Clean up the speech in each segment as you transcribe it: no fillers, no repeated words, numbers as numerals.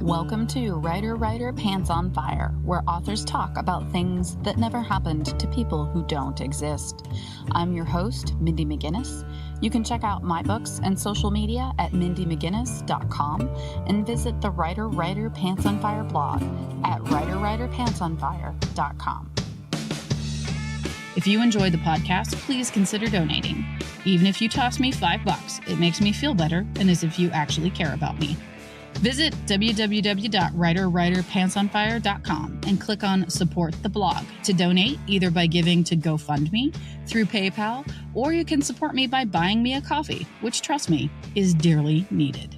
Welcome to Writer Pants on Fire, where authors talk about things that never happened to people who don't exist. I'm your host, Mindy McGinnis. You can check out my books and social media at mindymcginnis.com and visit the Writer Pants on Fire blog at writerpantsonfire.com. If you enjoyed the podcast, please consider donating. Even if you toss me $5, it makes me feel better and as if you actually care about me. Visit www.writerpantsonfire.com and click on Support the Blog to donate either by giving to GoFundMe, through PayPal, or you can support me by buying me a coffee, which, trust me, is dearly needed.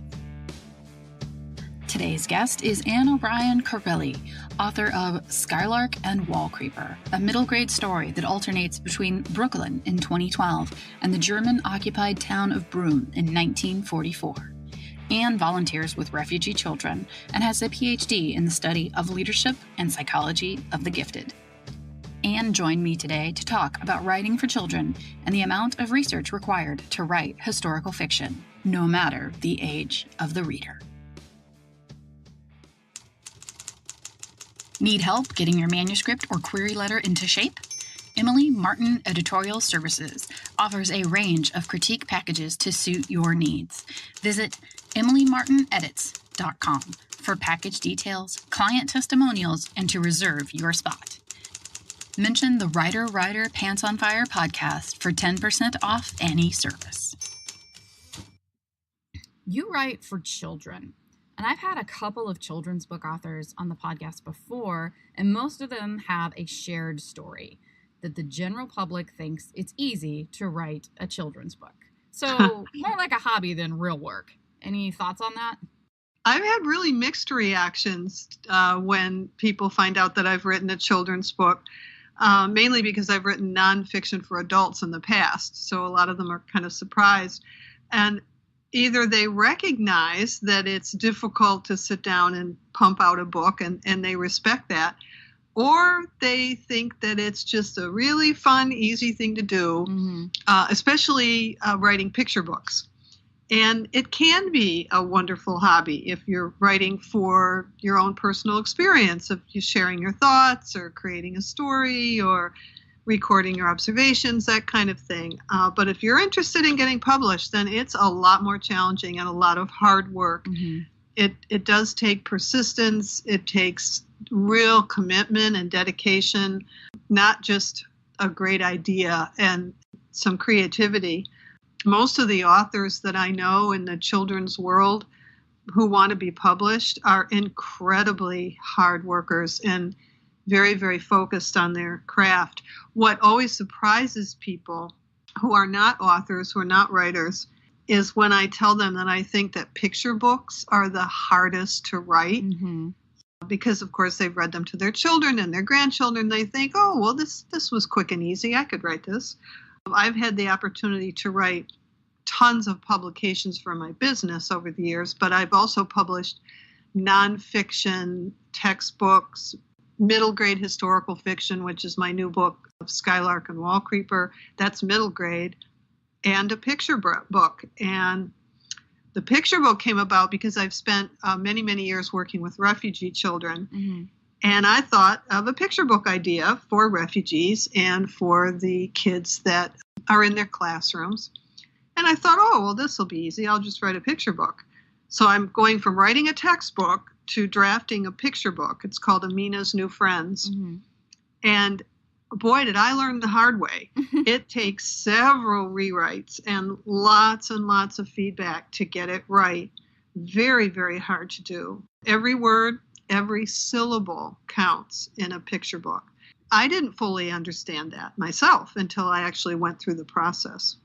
Today's guest is Anne O'Brien Carelli, author of Skylark and Wallcreeper, a middle grade story that alternates between Brooklyn in 2012 and the German-occupied town of Brume in 1944. Anne volunteers with refugee children and has a PhD in the study of leadership and psychology of the gifted. Anne joined me today to talk about writing for children and the amount of research required to write historical fiction, no matter the age of the reader. Need help getting your manuscript or query letter into shape? Emily Martin Editorial Services offers a range of critique packages to suit your needs. Visit emilymartinedits.com for package details, client testimonials, and to reserve your spot. Mention the Writer Pants on Fire podcast for 10% off any service. You write for children, and I've had a couple of children's book authors on the podcast before, and most of them have a shared story that the general public thinks it's easy to write a children's book. So more like a hobby than real work. Any thoughts on that? I've had really mixed reactions when people find out that I've written a children's book, mainly because I've written nonfiction for adults in the past. So a lot of them are kind of surprised. And either they recognize that it's difficult to sit down and pump out a book, and they respect that, or they think that it's just a really fun, easy thing to do, especially writing picture books. And it can be a wonderful hobby if you're writing for your own personal experience of you sharing your thoughts or creating a story or recording your observations, that kind of thing. But if you're interested in getting published, then it's a lot more challenging and a lot of hard work. It does take persistence. It takes real commitment and dedication, not just a great idea and some creativity. Most of the authors that I know in the children's world who want to be published are incredibly hard workers and very, very focused on their craft. What always surprises people who are not authors, who are not writers, is when I tell them that I think that picture books are the hardest to write. Because, of course, they've read them to their children and their grandchildren. They think, oh, well, this was quick and easy. I could write this. I've had the opportunity to write tons of publications for my business over the years, but I've also published nonfiction textbooks, middle grade historical fiction, which is my new book of Skylark and Wallcreeper. That's middle grade, and a picture book. And the picture book came about because I've spent many, many years working with refugee children. And I thought of a picture book idea for refugees and for the kids that are in their classrooms. And I thought, oh, well, this will be easy. I'll just write a picture book. So I'm going from writing a textbook to drafting a picture book. It's called Amina's New Friends. And boy, did I learn the hard way. It takes several rewrites and lots of feedback to get it right. Very, very hard to do. Every word, every syllable counts in a picture book. I didn't fully understand that myself until I actually went through the process.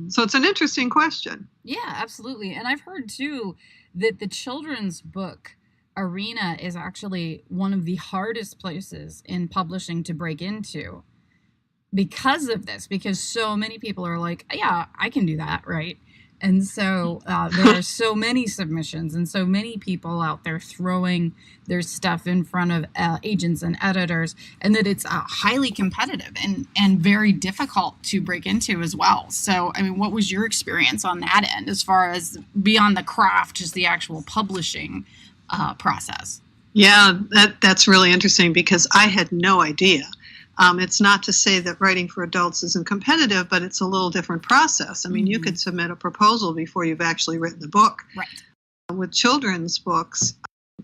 So it's an interesting question. Yeah, absolutely. And I've heard, too, that the children's book arena is actually one of the hardest places in publishing to break into because of this, because so many people are like, yeah, I can do that, right? And so there are so many submissions and so many people out there throwing their stuff in front of agents and editors, and that it's highly competitive and very difficult to break into as well. So, I mean, what was your experience on that end as far as beyond the craft, just the actual publishing process. Yeah, that's really interesting because I had no idea. It's not to say that writing for adults isn't competitive, but it's a little different process. I mean, you could submit a proposal before you've actually written the book. Right. With children's books,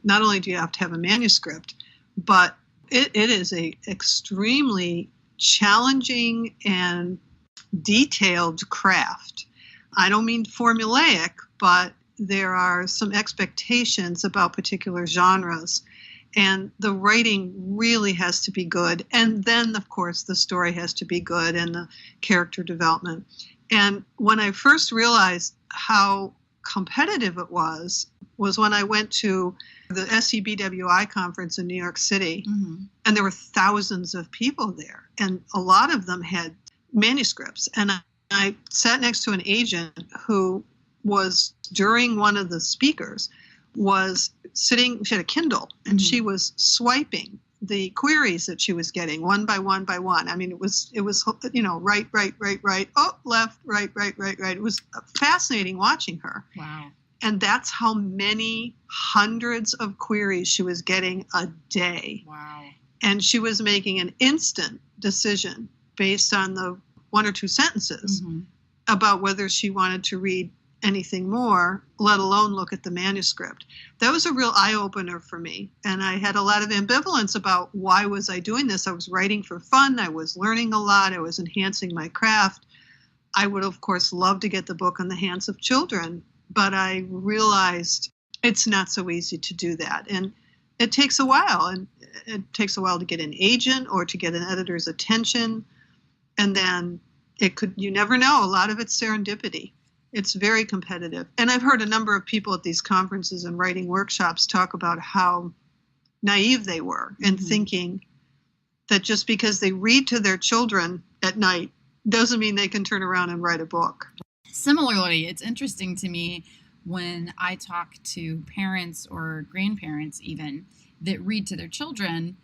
not only do you have to have a manuscript, but it is a extremely challenging and detailed craft. I don't mean formulaic, but there are some expectations about particular genres, and the writing really has to be good. And then, of course, the story has to be good and the character development. And when I first realized how competitive it was when I went to the SEBWI conference in New York City, and there were thousands of people there, and a lot of them had manuscripts. And I sat next to an agent who was, during one of the speakers, was sitting, she had a Kindle, and she was swiping the queries that she was getting one by one by one. I mean, it was right, oh, left, right. It was fascinating watching her. Wow. And that's how many hundreds of queries she was getting a day. Wow. And she was making an instant decision based on the one or two sentences about whether she wanted to read anything more, let alone look at the manuscript. That was a real eye-opener for me. And I had a lot of ambivalence about why was I doing this. I was writing for fun. I was learning a lot. I was enhancing my craft. I would, of course, love to get the book in the hands of children, but I realized it's not so easy to do that. And it takes a while. And it takes a while to get an agent or to get an editor's attention. And then you never know. A lot of it's serendipity. It's very competitive. And I've heard a number of people at these conferences and writing workshops talk about how naive they were in thinking that just because they read to their children at night doesn't mean they can turn around and write a book. Similarly, it's interesting to me when I talk to parents or grandparents even that read to their children,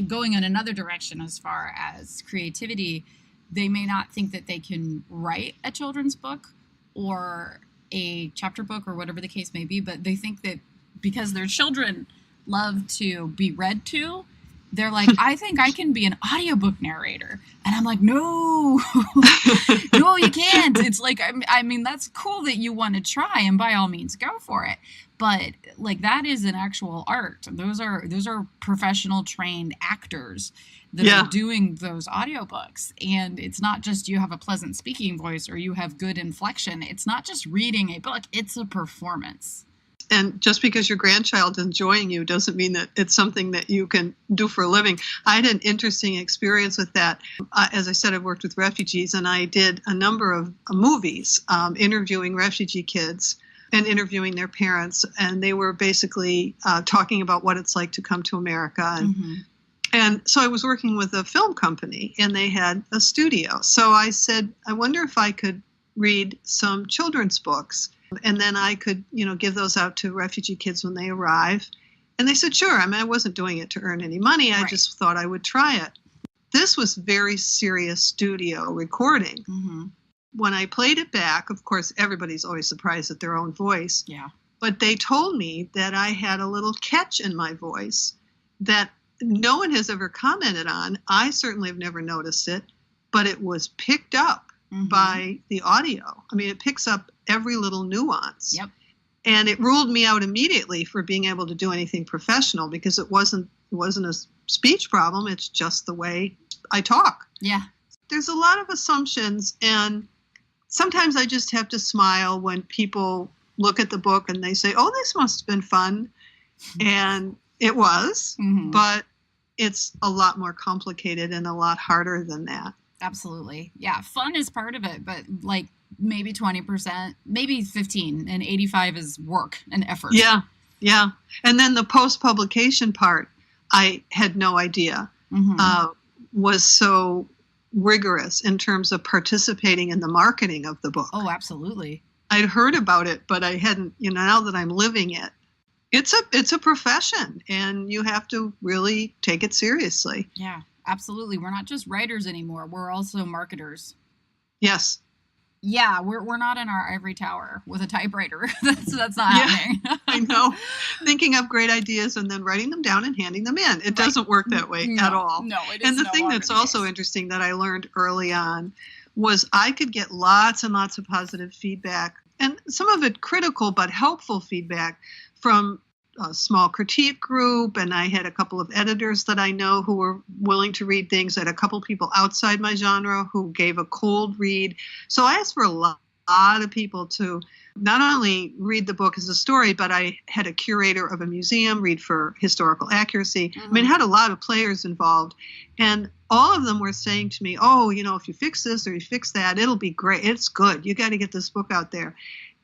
going in another direction as far as creativity, they may not think that they can write a children's book or a chapter book or whatever the case may be, but they think that because their children love to be read to, they're like, I think I can be an audiobook narrator. And I'm like, no, no, you can't. It's like, I mean, that's cool that you want to try, and by all means go for it. But like, that is an actual art. Those are professional trained actors that are doing those audiobooks. And it's not just you have a pleasant speaking voice or you have good inflection. It's not just reading a book. It's a performance. And just because your grandchild is enjoying you doesn't mean that it's something that you can do for a living. I had an interesting experience with that. As I said, I've worked with refugees, and I did a number of movies interviewing refugee kids and interviewing their parents. And they were basically talking about what it's like to come to America. And so I was working with a film company, and they had a studio. So I said, I wonder if I could read some children's books, and then I could, give those out to refugee kids when they arrive. And they said, sure. I mean, I wasn't doing it to earn any money. I just thought I would try it. This was very serious studio recording. When I played it back, of course, everybody's always surprised at their own voice. Yeah. But they told me that I had a little catch in my voice that no one has ever commented on. I certainly have never noticed it, but it was picked up by the audio. I mean, it picks up every little nuance. Yep. And it ruled me out immediately for being able to do anything professional, because it wasn't a speech problem. It's just the way I talk. Yeah. There's a lot of assumptions, and sometimes I just have to smile when people look at the book and they say, oh, this must have been fun. And it was, but it's a lot more complicated and a lot harder than that. Absolutely. Yeah. Fun is part of it, but like maybe 20%, maybe 15, and 85 is work and effort. Yeah. Yeah. And then the post-publication part, I had no idea, was so rigorous in terms of participating in the marketing of the book. Oh, absolutely. I'd heard about it, but I hadn't, now that I'm living it, it's a profession, and you have to really take it seriously. Yeah, absolutely. We're not just writers anymore. We're also marketers. Yes. Yeah, we're not in our ivory tower with a typewriter. That's not happening. I know. Thinking up great ideas and then writing them down and handing them in. It doesn't work that way at all. No, it is And the no thing longer that's the also case. interesting that I learned early on was I could get lots and lots of positive feedback, and some of it critical but helpful feedback from a small critique group, and I had a couple of editors that I know who were willing to read things. I had a couple people outside my genre who gave a cold read. So I asked for a lot of people to not only read the book as a story, but I had a curator of a museum read for historical accuracy. I mean, it had a lot of players involved, and all of them were saying to me, oh, if you fix this or you fix that, it'll be great. It's good. You got to get this book out there.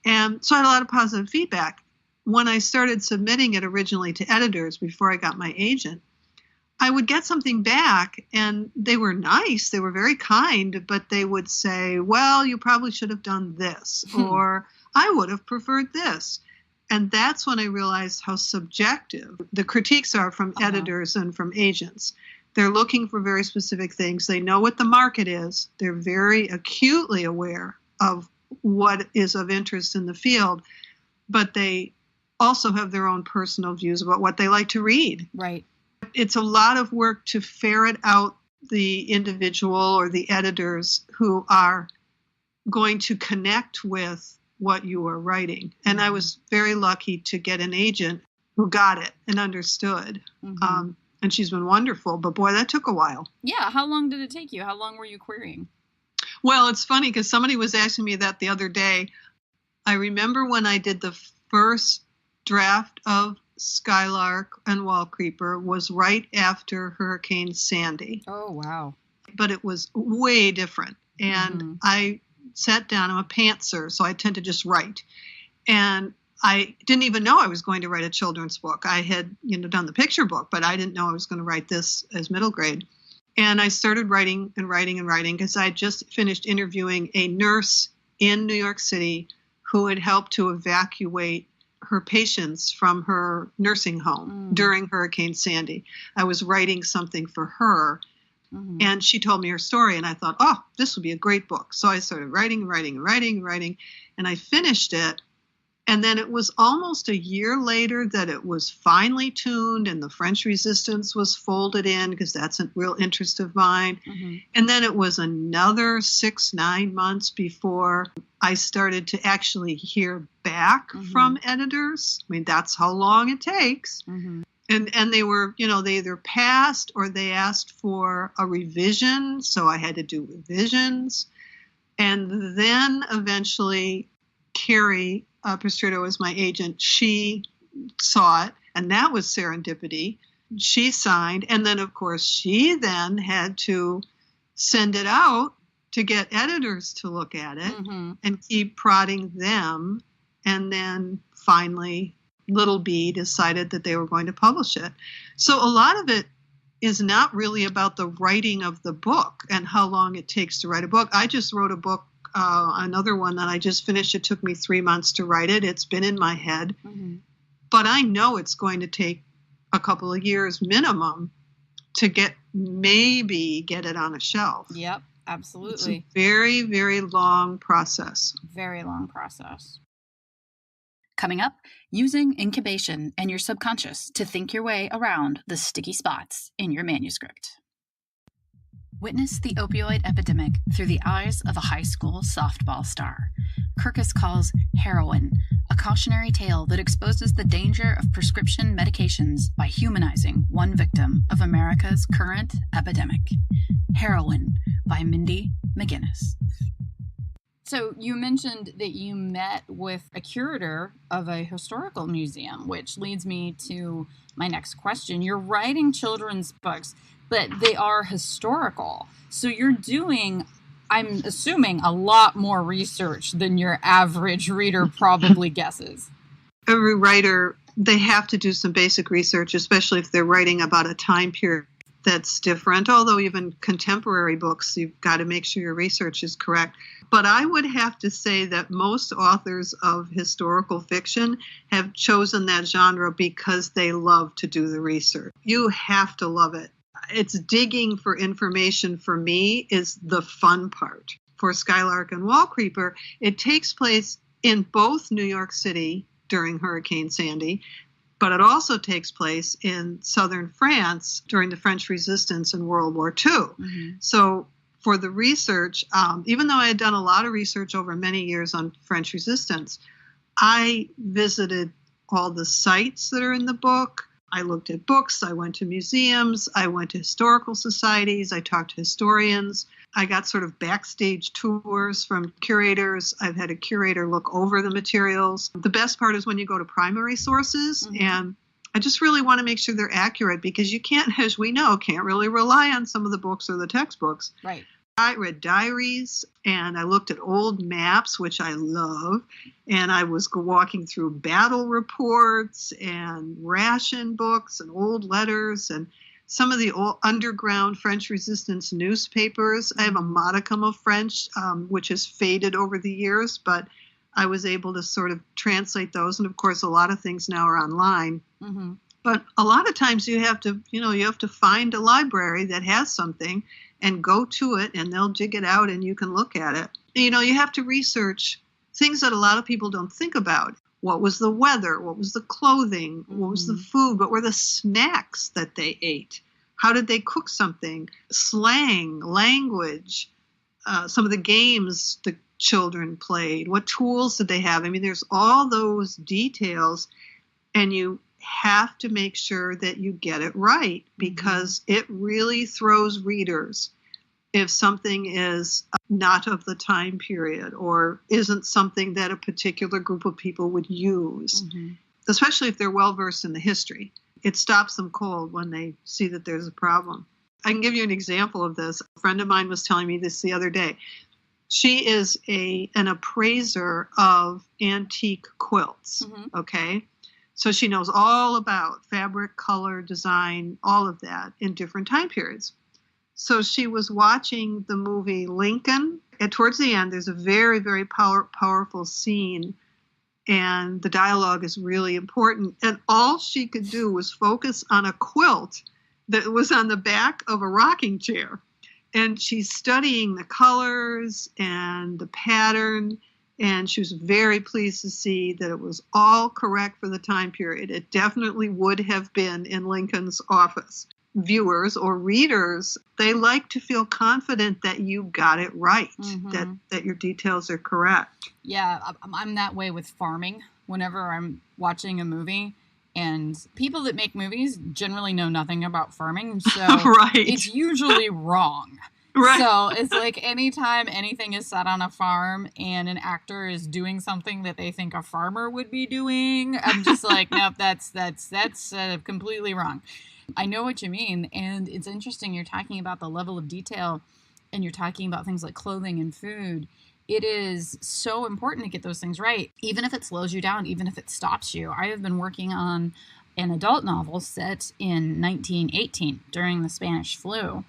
And so I had a lot of positive feedback. When I started submitting it originally to editors before I got my agent, I would get something back and they were nice. They were very kind, but they would say, well, you probably should have done this, or I would have preferred this. And that's when I realized how subjective the critiques are from editors and from agents. They're looking for very specific things. They know what the market is. They're very acutely aware of what is of interest in the field, but they also have their own personal views about what they like to read. Right. It's a lot of work to ferret out the individual or the editors who are going to connect with what you are writing. And I was very lucky to get an agent who got it and understood. And she's been wonderful, but boy, that took a while. Yeah. How long did it take you? How long were you querying? Well, it's funny because somebody was asking me that the other day. I remember when I did the first draft of Skylark and Wallcreeper was right after Hurricane Sandy. Oh, wow. But it was way different. And I sat down. I'm a pantser, so I tend to just write. And I didn't even know I was going to write a children's book. I had, done the picture book, but I didn't know I was going to write this as middle grade. And I started writing and writing and writing because I just finished interviewing a nurse in New York City who had helped to evacuate her patients from her nursing home during Hurricane Sandy. I was writing something for her, and she told me her story, and I thought, oh, this will be a great book. So I started writing, and I finished it. And then it was almost a year later that it was finally tuned and the French Resistance was folded in because that's a real interest of mine. And then it was another 6-9 months before I started to actually hear back from editors. I mean, that's how long it takes. And they were, they either passed or they asked for a revision. So I had to do revisions. And then eventually Carrie Pistrito was my agent. She saw it, and that was serendipity. She signed, and then, of course, she then had to send it out to get editors to look at it and keep prodding them. And then finally, Little B decided that they were going to publish it. So a lot of it is not really about the writing of the book and how long it takes to write a book. I just wrote a book. Another one that I just finished. It took me 3 months to write it. It's been in my head, but I know it's going to take a couple of years minimum to maybe get it on a shelf. Yep, absolutely. It's a very, very long process. Very long process. Coming up, using incubation and your subconscious to think your way around the sticky spots in your manuscript. Witness the opioid epidemic through the eyes of a high school softball star. Kirkus calls Heroine a cautionary tale that exposes the danger of prescription medications by humanizing one victim of America's current epidemic. Heroine by Mindy McGinnis. So you mentioned that you met with a curator of a historical museum, which leads me to my next question. You're writing children's books, but they are historical. So you're doing, I'm assuming, a lot more research than your average reader probably guesses. Every writer, they have to do some basic research, especially if they're writing about a time period that's different. Although even contemporary books, you've got to make sure your research is correct. But I would have to say that most authors of historical fiction have chosen that genre because they love to do the research. You have to love it. It's digging for information for me is the fun part. for Skylark and Wallcreeper, it takes place in both New York City during Hurricane Sandy, but it also takes place in southern France during the French Resistance in World War II. Mm-hmm. So for the research, even though I had done a lot of research over many years on French Resistance, I visited all the sites that are in the book. I looked at books. I went to museums. I went to historical societies. I talked to historians. I got sort of backstage tours from curators. I've had a curator look over the materials. The best part is when you go to primary sources, mm-hmm. and I just really want to make sure they're accurate, because you can't, as we know, can't really rely on some of the books or the textbooks. Right. I read diaries, and I looked at old maps, which I love, and I was walking through battle reports and ration books and old letters and some of the old underground French Resistance newspapers. I have a modicum of French, which has faded over the years, but I was able to sort of translate those. And of course, a lot of things now are online. Mm-hmm. But a lot of times you have to find a library that has something and go to it, and they'll dig it out and you can look at it. You have to research things that a lot of people don't think about. What was the weather? What was the clothing? Mm-hmm. What was the food? What were the snacks that they ate? How did they cook something? Slang, language, some of the games the children played. What tools did they have? I mean, there's all those details, and you have to make sure that you get it right, because it really throws readers if something is not of the time period or isn't something that a particular group of people would use, mm-hmm. especially if they're well versed in the history. It stops them cold when they see that there's a problem. I can give you an example of this. A friend of mine was telling me this the other day. She is an appraiser of antique quilts, mm-hmm. okay? So she knows all about fabric, color, design, all of that in different time periods. So she was watching the movie Lincoln, and towards the end, there's a very, very powerful scene, and the dialogue is really important. And all she could do was focus on a quilt that was on the back of a rocking chair. And she's studying the colors and the pattern, and she was very pleased to see that it was all correct for the time period. It definitely would have been in Lincoln's office. Viewers or readers, they like to feel confident that you got it right, mm-hmm. that your details are correct. Yeah, I'm that way with farming. Whenever I'm watching a movie, and people that make movies generally know nothing about farming, so right. It's usually wrong. Right. So it's like anytime anything is set on a farm and an actor is doing something that they think a farmer would be doing, I'm just like, nope, that's completely wrong. I know what you mean. And it's interesting. You're talking about the level of detail, and you're talking about things like clothing and food. It is so important to get those things right, even if it slows you down, even if it stops you. I have been working on an adult novel set in 1918 during the Spanish flu.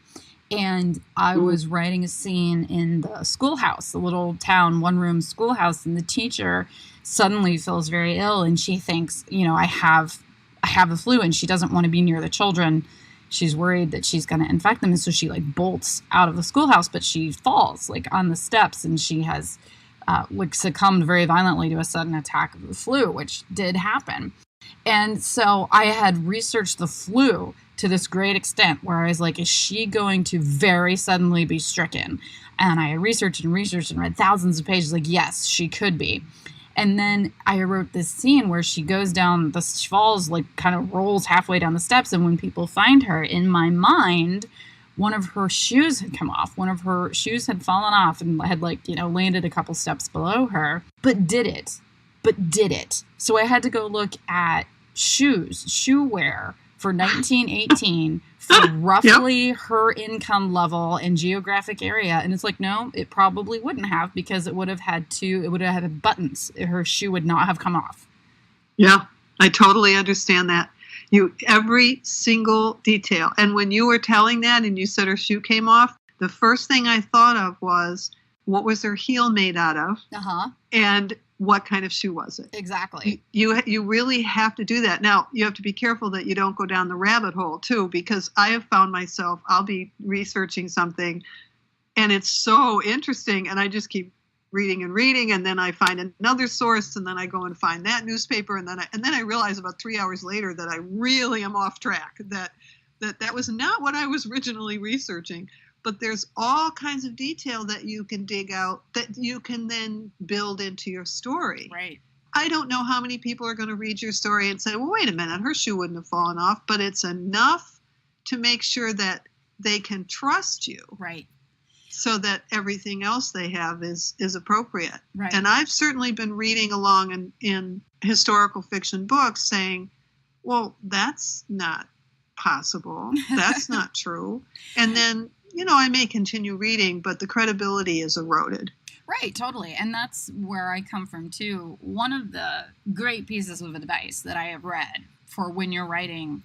And I was writing a scene in the schoolhouse, the little town one-room schoolhouse, and the teacher suddenly feels very ill, and she thinks, I have the flu, and she doesn't want to be near the children. She's worried that she's going to infect them, and so she bolts out of the schoolhouse, but she falls on the steps, and she has succumbed very violently to a sudden attack of the flu, which did happen. And so I had researched the flu to this great extent where I was like, is she going to very suddenly be stricken? And I researched and read thousands of pages, yes, she could be. And then I wrote this scene where she goes down, she falls, kind of rolls halfway down the steps. And when people find her, in my mind, one of her shoes had come off. One of her shoes had fallen off and had landed a couple steps below her, but did it. So I had to go look at shoe wear for 1918 for roughly her income level and geographic area. And it's no, it probably wouldn't have, because it would have had buttons. Her shoe would not have come off. Yeah, I totally understand that. Every single detail. And when you were telling that and you said her shoe came off, the first thing I thought of was, what was her heel made out of? Uh-huh. And what kind of shoe was it? Exactly. You really have to do that. Now, you have to be careful that you don't go down the rabbit hole, too, because I have found myself, I'll be researching something, And it's so interesting. And I just keep reading and reading. And then I find another source, and then I go and find that newspaper. And then I realize about 3 hours later that I really am off track, that was not what I was originally researching. But there's all kinds of detail that you can dig out that you can then build into your story. Right. I don't know how many people are going to read your story and say, well, wait a minute, her shoe wouldn't have fallen off, but it's enough to make sure that they can trust you. Right. So that everything else they have is appropriate. Right. And I've certainly been reading along in historical fiction books saying, well, that's not possible. That's not true. And then, I may continue reading, but the credibility is eroded. Right, totally. And that's where I come from, too. One of the great pieces of advice that I have read for when you're writing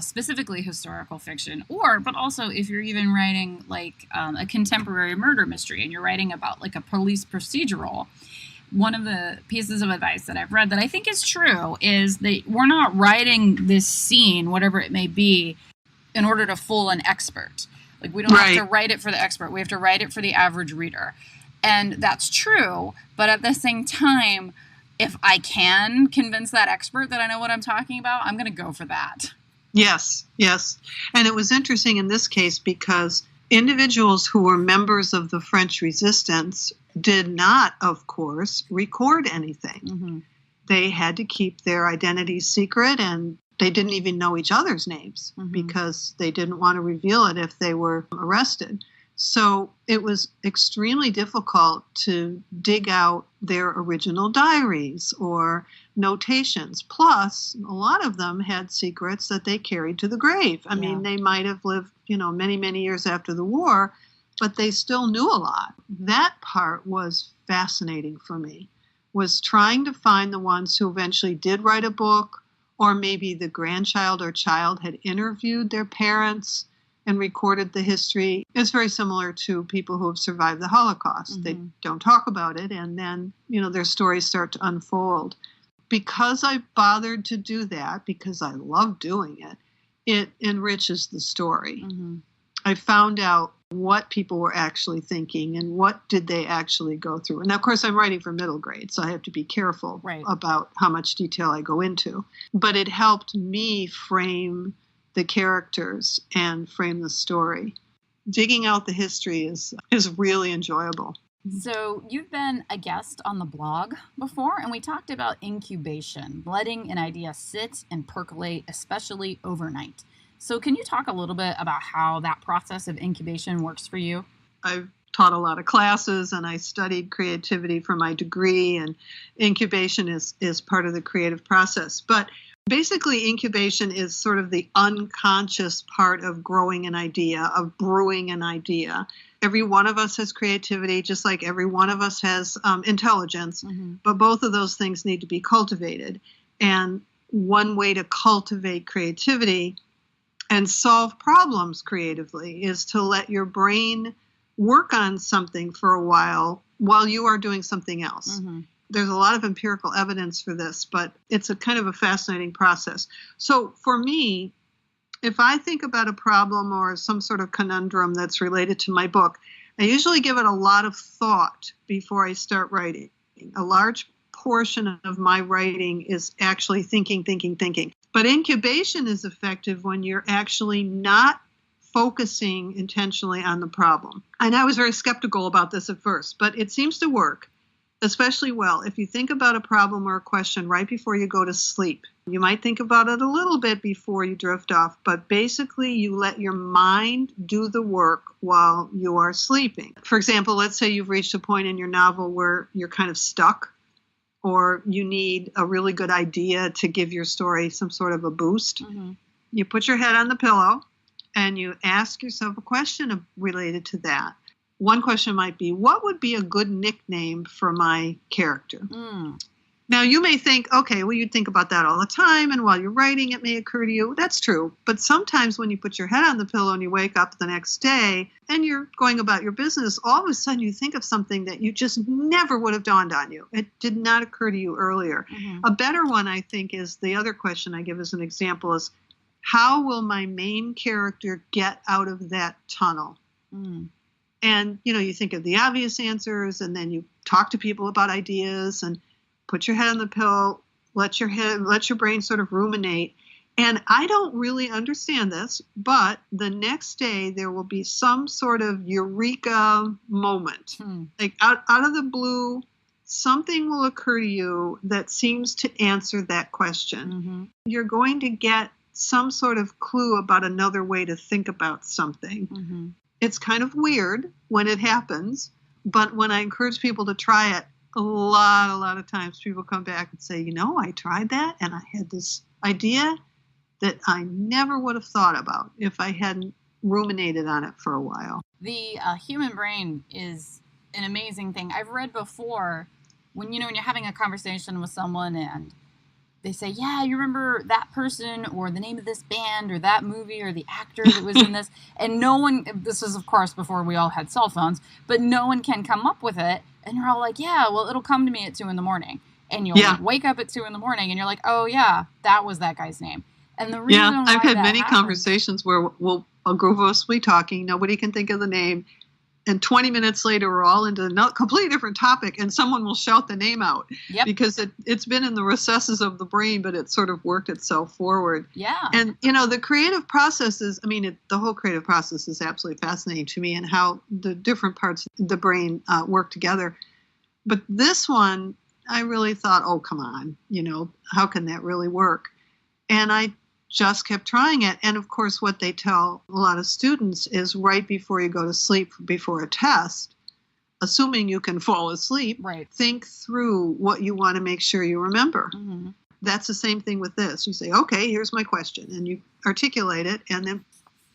specifically historical fiction, but also if you're even writing like a contemporary murder mystery and you're writing about like a police procedural, one of the pieces of advice that I've read that I think is true is that we're not writing this scene, whatever it may be, in order to fool an expert. Like, we don't have to write it for the expert. We have to write it for the average reader. And that's true. But at the same time, if I can convince that expert that I know what I'm talking about, I'm going to go for that. Yes. And it was interesting in this case because individuals who were members of the French resistance did not, of course, record anything. Mm-hmm. They had to keep their identities secret, and they didn't even know each other's names because they didn't want to reveal it if they were arrested. So it was extremely difficult to dig out their original diaries or notations. Plus, a lot of them had secrets that they carried to the grave. I mean, they might have lived, many, many years after the war, but they still knew a lot. That part was fascinating for me, was trying to find the ones who eventually did write a book, or maybe the grandchild or child had interviewed their parents and recorded the history. It's very similar to people who have survived the Holocaust. Mm-hmm. They don't talk about it, and then, their stories start to unfold. Because I bothered to do that, because I love doing it, it enriches the story. Mm-hmm. I found out what people were actually thinking and what did they actually go through. And of course, I'm writing for middle grade, so I have to be careful about how much detail I go into. But it helped me frame the characters and frame the story. Digging out the history is really enjoyable. So you've been a guest on the blog before, and we talked about incubation, letting an idea sit and percolate, especially overnight. So can you talk a little bit about how that process of incubation works for you? I've taught a lot of classes, and I studied creativity for my degree, and incubation is part of the creative process. But basically, incubation is sort of the unconscious part of growing an idea, of brewing an idea. Every one of us has creativity, just like every one of us has intelligence, but both of those things need to be cultivated. And one way to cultivate creativity and solve problems creatively is to let your brain work on something for a while you are doing something else. Mm-hmm. There's a lot of empirical evidence for this, but it's a kind of a fascinating process. So for me, if I think about a problem or some sort of conundrum that's related to my book, I usually give it a lot of thought before I start writing. A large portion of my writing is actually thinking. But incubation is effective when you're actually not focusing intentionally on the problem. And I was very skeptical about this at first, but it seems to work especially well if you think about a problem or a question right before you go to sleep. You might think about it a little bit before you drift off, but basically you let your mind do the work while you are sleeping. For example, let's say you've reached a point in your novel where you're kind of stuck, or you need a really good idea to give your story some sort of a boost. Mm-hmm. You put your head on the pillow and you ask yourself a question related to that. One question might be, what would be a good nickname for my character? Mm. Now, you may think, okay, well, you'd think about that all the time, and while you're writing, it may occur to you. That's true. But sometimes when you put your head on the pillow and you wake up the next day and you're going about your business, all of a sudden you think of something that you just never would have dawned on you. It did not occur to you earlier. Mm-hmm. A better one, I think, is the other question I give as an example is, how will my main character get out of that tunnel? Mm. And, you think of the obvious answers, and then you talk to people about ideas and put your head on the pillow, let your brain sort of ruminate. And I don't really understand this, but the next day there will be some sort of eureka moment. Like out of the blue, something will occur to you that seems to answer that question. You're going to get some sort of clue about another way to think about something. It's kind of weird when it happens, but when I encourage people to try it, a lot of times people come back and say, I tried that and I had this idea that I never would have thought about if I hadn't ruminated on it for a while. The human brain is an amazing thing. I've read before when you're having a conversation with someone and they say, yeah, you remember that person or the name of this band or that movie or the actor that was in this. And no one, this was of course before we all had cell phones, but no one can come up with it. And you're all like, yeah, well, it'll come to me at 2 a.m. And you'll wake up at 2 a.m. and you're like, oh yeah, that was that guy's name. And the reason why I've had that many happens, conversations where a group of us will be talking, nobody can think of the name, and 20 minutes later we're all into a completely different topic, and someone will shout the name out because it's been in the recesses of the brain, but it sort of worked itself forward. Yeah. And the creative processes, the whole creative process is absolutely fascinating to me, and how the different parts of the brain work together. But this one, I really thought, oh, come on, how can that really work? And I just kept trying it. And of course, what they tell a lot of students is right before you go to sleep, before a test, assuming you can fall asleep, think through what you want to make sure you remember. That's the same thing with this. You say, okay, here's my question. And you articulate it and then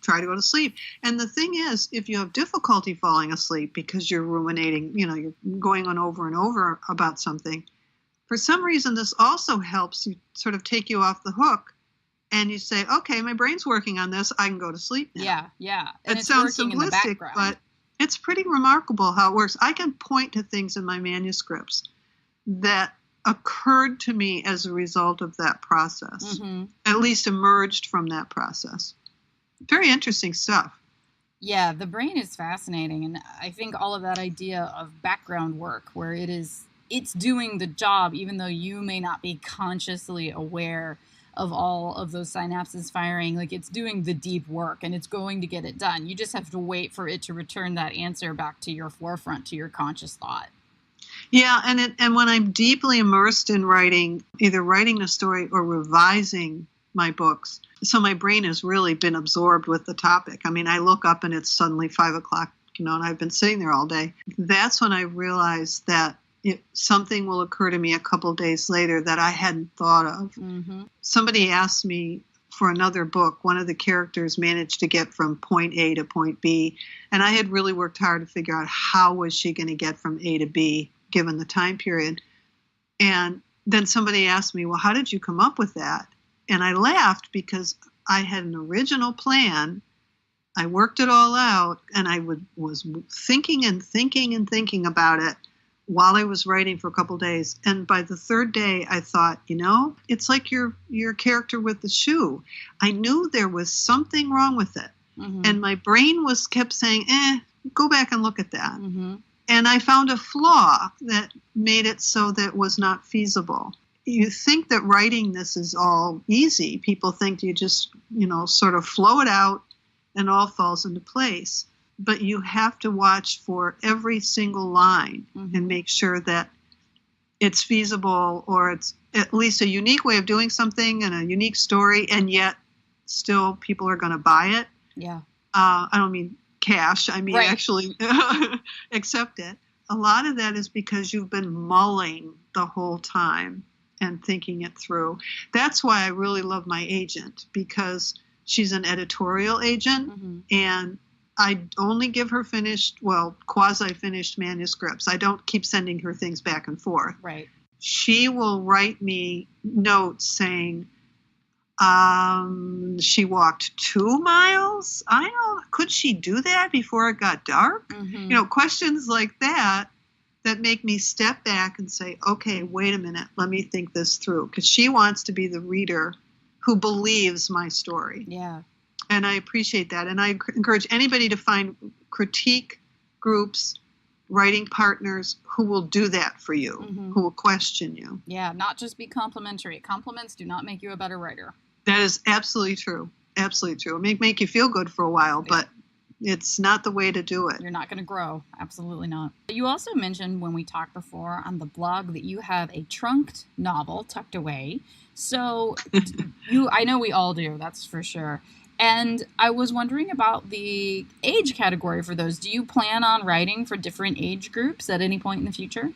try to go to sleep. And the thing is, if you have difficulty falling asleep because you're ruminating, you're going on over and over about something, for some reason, this also helps you sort of take you off the hook. And you say, okay, my brain's working on this. I can go to sleep now. Yeah. And it sounds simplistic, but it's pretty remarkable how it works. I can point to things in my manuscripts that occurred to me as a result of that process, at least emerged from that process. Very interesting stuff. Yeah, the brain is fascinating. And I think all of that idea of background work where it's doing the job, even though you may not be consciously aware of all of those synapses firing, like it's doing the deep work and it's going to get it done. You just have to wait for it to return that answer back to your forefront, to your conscious thought. Yeah, and when I'm deeply immersed in writing, either writing a story or revising my books, so my brain has really been absorbed with the topic. I look up and it's suddenly 5 o'clock, and I've been sitting there all day. That's when I realize that something will occur to me a couple days later that I hadn't thought of. Somebody asked me for another book. One of the characters managed to get from point A to point B, and I had really worked hard to figure out how was she going to get from A to B given the time period. And then somebody asked me, well, how did you come up with that? And I laughed because I had an original plan. I worked it all out, and I was thinking about it while I was writing for a couple of days. And by the third day, I thought, it's like your character with the shoe. I knew there was something wrong with it. And my brain kept saying, go back and look at that. And I found a flaw that made it so that it was not feasible. You think that writing this is all easy. People think you just, sort of flow it out and all falls into place. But you have to watch for every single line and make sure that it's feasible, or it's at least a unique way of doing something and a unique story, and yet still people are going to buy it. Yeah. I don't mean cash. I mean actually accept it. A lot of that is because you've been mulling the whole time and thinking it through. That's why I really love my agent, because she's an editorial agent, and I only give her quasi-finished manuscripts. I don't keep sending her things back and forth. Right. She will write me notes saying, she walked 2 miles. Could she do that before it got dark? Questions like that make me step back and say, okay, wait a minute, let me think this through. Because she wants to be the reader who believes my story. Yeah. And I appreciate that. And I encourage anybody to critique groups, writing partners who will do that for you, who will question you. Yeah, not just be complimentary. Compliments do not make you a better writer. That is absolutely true. Absolutely true. It may make you feel good for a while, but it's not the way to do it. You're not going to grow. Absolutely not. You also mentioned when we talked before on the blog that you have a trunked novel tucked away. So I know we all do, that's for sure. And I was wondering about the age category for those. Do you plan on writing for different age groups at any point in the future?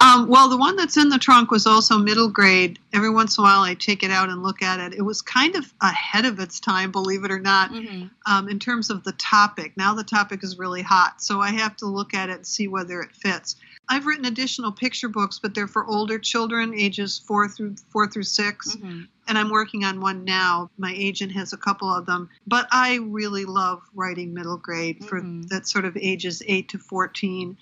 Well, the one that's in the trunk was also middle grade. Every once in a while, I take it out and look at it. It was kind of ahead of its time, believe it or not, in terms of the topic. Now the topic is really hot, so I have to look at it and see whether it fits. I've written additional picture books, but they're for older children, ages 4 through 6. And I'm working on one now. My agent has a couple of them. But I really love writing middle grade for that sort of ages 8 to 14.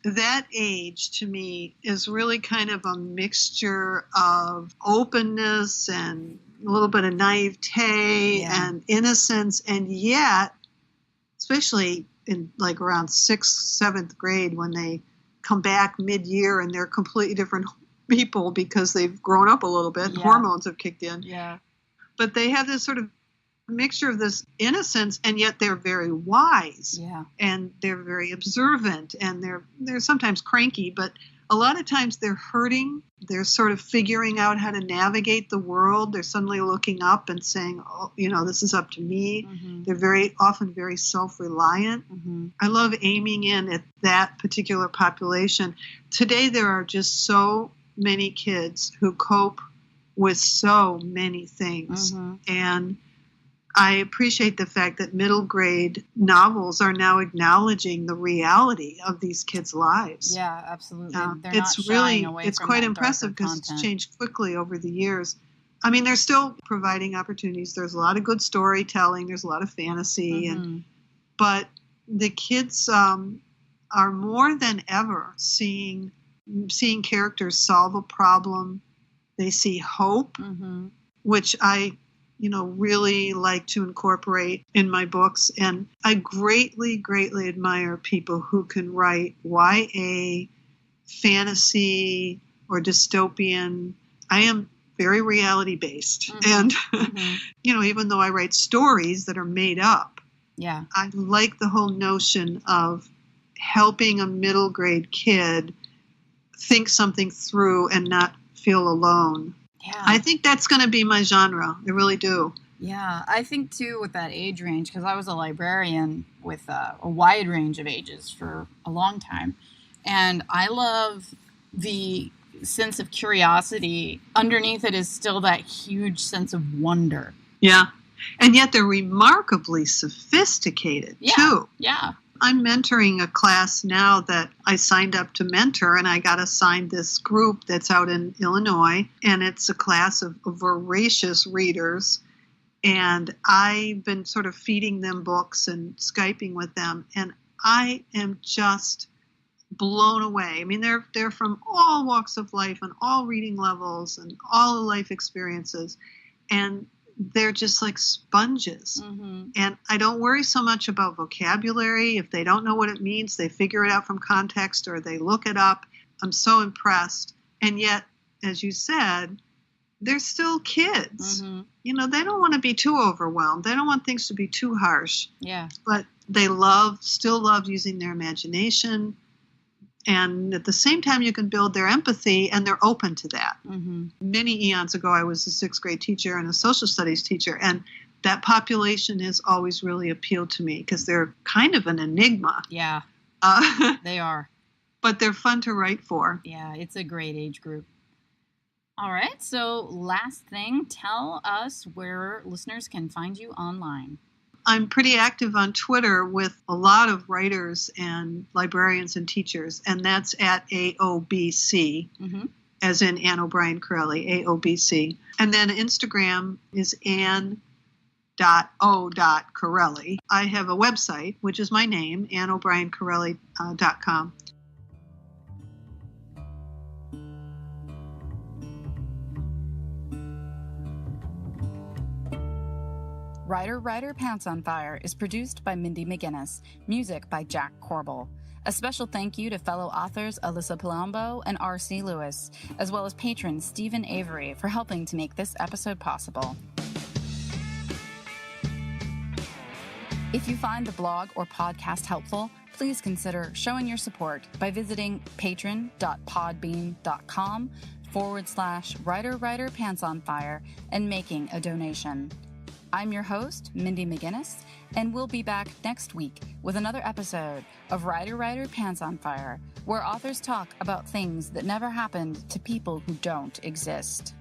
That age, to me, is really kind of a mixture of openness and a little bit of naivete and innocence. And yet, especially in like around 6th, 7th grade, when they come back mid-year and they're completely different people because they've grown up a little bit and hormones have kicked in. Yeah. But they have this sort of mixture of this innocence, and yet they're very wise. Yeah. And they're very observant, and they're sometimes cranky, but a lot of times they're hurting. They're sort of figuring out how to navigate the world. They're suddenly looking up and saying, oh, this is up to me. They're very often very self-reliant. I love aiming in at that particular population. Today there are just so many kids who cope with so many things. And I appreciate the fact that middle grade novels are now acknowledging the reality of these kids' lives. Yeah, absolutely. It's quite impressive because it's changed quickly over the years. I mean, they're still providing opportunities. There's a lot of good storytelling. There's a lot of fantasy, but the kids are more than ever seeing characters solve a problem. They see hope, which I really like to incorporate in my books. And I greatly, greatly admire people who can write YA, fantasy, or dystopian. I am very reality-based. And, even though I write stories that are made up, I like the whole notion of helping a middle grade kid think something through and not feel alone. Yeah. I think that's going to be my genre. I really do. Yeah, I think too with that age range, because I was a librarian with a wide range of ages for a long time. And I love the sense of curiosity. Underneath it is still that huge sense of wonder. Yeah. And yet they're remarkably sophisticated too. Yeah. I'm mentoring a class now that I signed up to mentor, and I got assigned this group that's out in Illinois, and it's a class of voracious readers. And I've been sort of feeding them books and Skyping with them, and I am just blown away. I mean, they're from all walks of life and all reading levels and all life experiences, and they're just like sponges. And I don't worry so much about vocabulary. If they don't know what it means, they figure it out from context or they look it up. I'm so impressed. And yet, as you said, they're still kids. They don't want to be too overwhelmed. They don't want things to be too harsh. Yeah. But they still love using their imagination. And at the same time, you can build their empathy, and they're open to that. Many eons ago, I was a 6th grade teacher and a social studies teacher, and that population has always really appealed to me because they're kind of an enigma. Yeah, they are. But they're fun to write for. Yeah, it's a great age group. All right, so last thing, tell us where listeners can find you online. I'm pretty active on Twitter with a lot of writers and librarians and teachers, and that's at AOBC, as in Anne O'Brien Carelli, AOBC. And then Instagram is Anne.O.Carelli. I have a website, which is my name, AnneO'BrienCarelli.com. Writer, Writer, Pants on Fire is produced by Mindy McGinnis, music by Jack Corbel. A special thank you to fellow authors Alyssa Palumbo and R.C. Lewis, as well as patron Stephen Avery for helping to make this episode possible. If you find the blog or podcast helpful, please consider showing your support by visiting patron.podbean.com/Writer, Writer, Pants on Fire and making a donation. I'm your host, Mindy McGinnis, and we'll be back next week with another episode of Writer, Writer, Pants on Fire, where authors talk about things that never happened to people who don't exist.